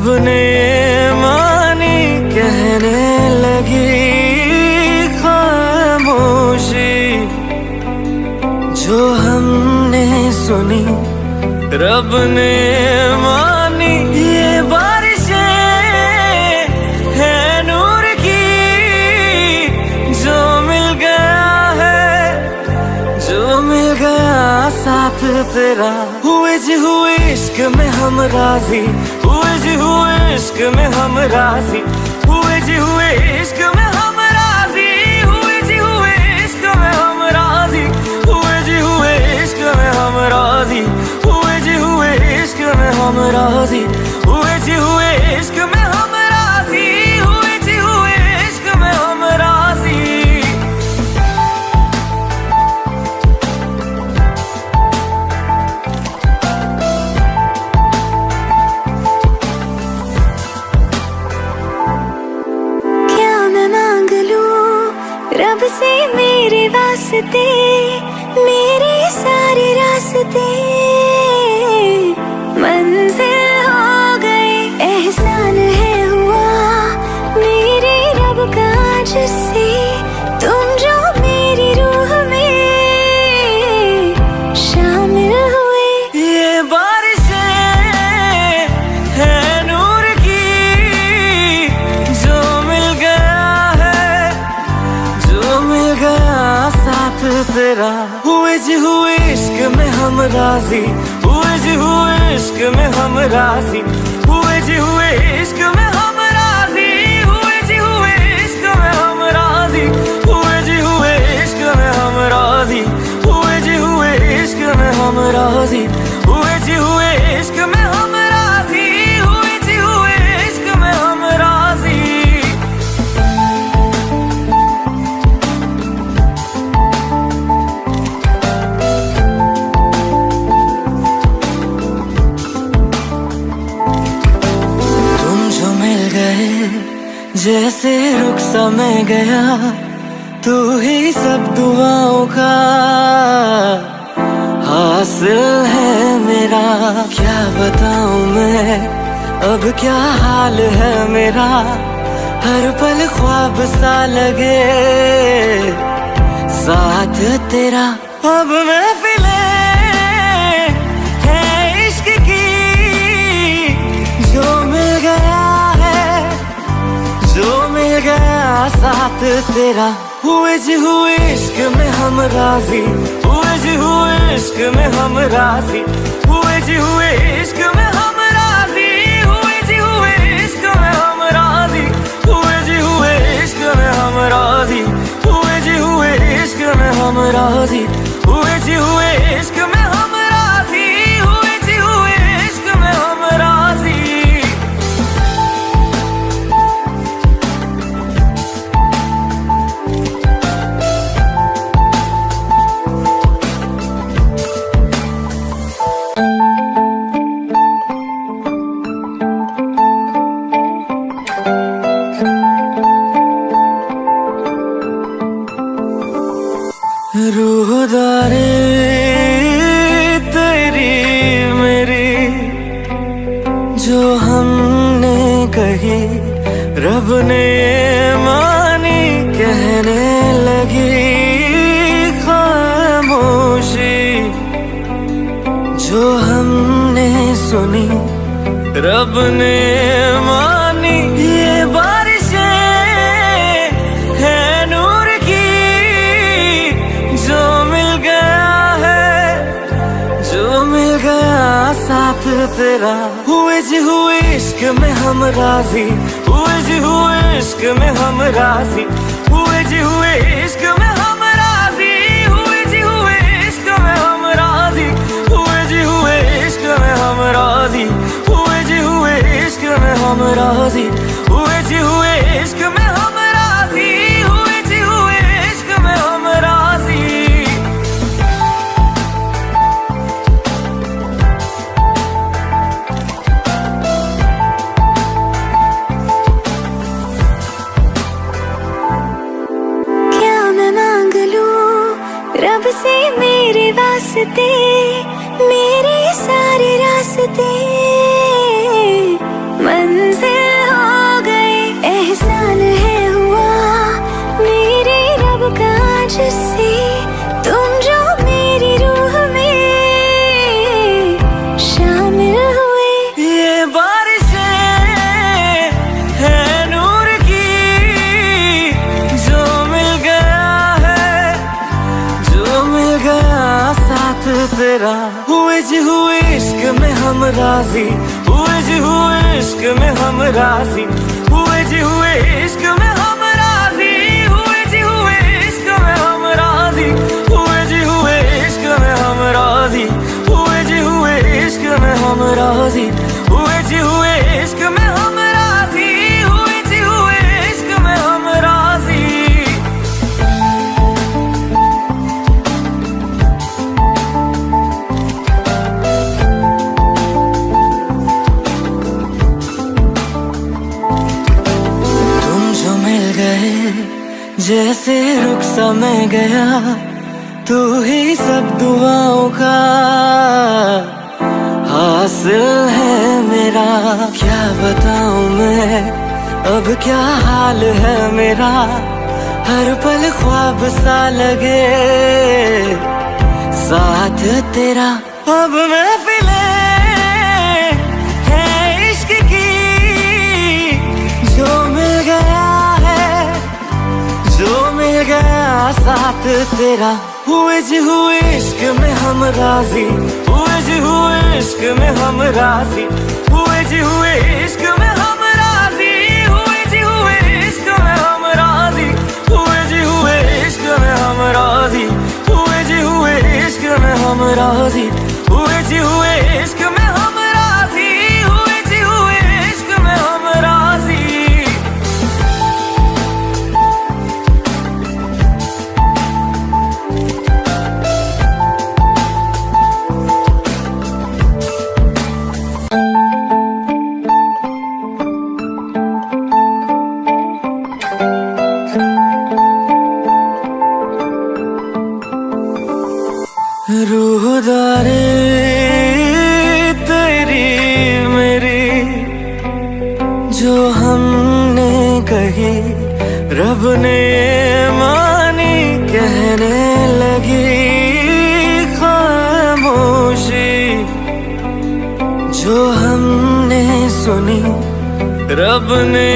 रब ने मानी कहने लगी खामोशी, जो हमने सुनी रब ने मानी। ये बारिशें है नूर की, जो मिल गया है, जो मिल गया साथ तेरा। हुए जी हुए इश्क में हम राजी, हुए जी हुए इश्क में हम राजी, हुए जी हुए इश्क में हम राजी, हुए जी हुए इश्क में हम राजी, हुए जी हुए इश्क में हम राजी, हुए जी हुए इश्क में हम राजी, हुए जी हुए इश्क में हम राजी, हुए जी हुए इश्क में हम राजी। रब से मेरे वास्ते, मेरे सारे रास्ते मंजिल हो गए। एहसान है हुआ मेरे रब का जिससे, तुम जो मेरी रूह में शामिल हुए। ये बारिशें है नूर की, जो मिल गया है, जो मिल गया साथ तेरा। हुए जी हुए इश्क में हम राजी, हुए जी हुए इश्क में हम राजी, हुए जी हुए इश्क में हम राजी, हुए जी हुए इश्क में हम राजी, हुए जी हुए इश्क में हम राजी, हुए जी हुए इश्क में हम राजी, हुए जी हुए इश्क में हम राजी, हुए जी हुए इश्क में हम राजी। जैसे रुख सा मैं गया, तू ही सब दुआओं का हासिल है मेरा। क्या बताऊं मैं अब क्या हाल है मेरा, हर पल ख्वाब सा लगे साथ तेरा। अब महफिलें है इश्क की, जो मिल गया है, जो मिल गया साथ तेरा। हुए जी हुए इश्क में हम राजी, हुए जी हुए इश्क में हम राजी, हुए जी हुए इश्क में हम राजी, हुए जी हुए इश्क में हम राजी, हुए जी हुए इश्क में हम राजी, हुए जी हुए इश्क में हम राजी, हुए जी हुए इश्क में हम राजी, हुए जी हुए इश्क में हम राजी। रूहदारी तेरी मेरी, जो हमने कही रब ने मानी कहने लगी खामोशी, जो हमने सुनी रब ने मानी। ये बारिशें है नूर की, जो मिल गया है, जो मिल गया साथ तेरा। हुए जी हुए इश्क में हम राजी, हुए जी हुए इश्क में हम राजी, हुए जी हुए इश्क में हम राजी, हुए जी हुए इश्क में हम राजी, हुए जी हुए इश्क में हम राजी, हुए जी हुए इश्क में हम राजी, हुए जी हुए इश्क में हम राजी, हुए जी हुए इश्क में हम राजी। रब से मेरे वास्ते, मेरे सारे रास्ते मंजिल हो गई, एहसान है हुआ मेरे रब का जिससे तुम जो मेरी रूह में शामिल हुए। ये बारिशें है नूर की, जो मिल गया है, जो मिल गया साथ तेरा। हुए जी हुए इश्क में हम राजी, हुए जी हुए इश्क में हम राजी, हुए जी हुए इश्क में हम राजी, हुए जी हुए इश्क में हम राजी, हुए जी हुए इश्क में हम राजी, हुए जी हुए इश्क में हम राजी, हुए जी हुए इश्क में हम राजी, हुए जी हुए इश्क में हम राजी। तुम जो मिल गए जैसे रुख सा मैं गया, तू ही सब दुआओं का हासिल है मेरा। क्या बताऊं मैं अब क्या हाल है मेरा, हर पल ख्वाब सा लगे साथ तेरा। अब महफिलें है इश्क की, जो मिल गया है, जो मिल गया साथ तेरा। हुए जी हुए इश्क में हम राजी, हुए जी हुए इश्क में हम राजी, हुए जी हुए इश्क में हम राजी, हुए जी हुए इश्क में हम राजी, हुए जी हुए इश्क में हम राजी, हुए जी हुए इश्क में हम राजी, हुए जी हुए इश्क में हम राजी, हुए जी हुए इश्क में हम राजी। रूहदारी तेरी मेरी जो हमने कही, रब ने मानी, कहने लगी खामोशी। जो हमने सुनी, रब ने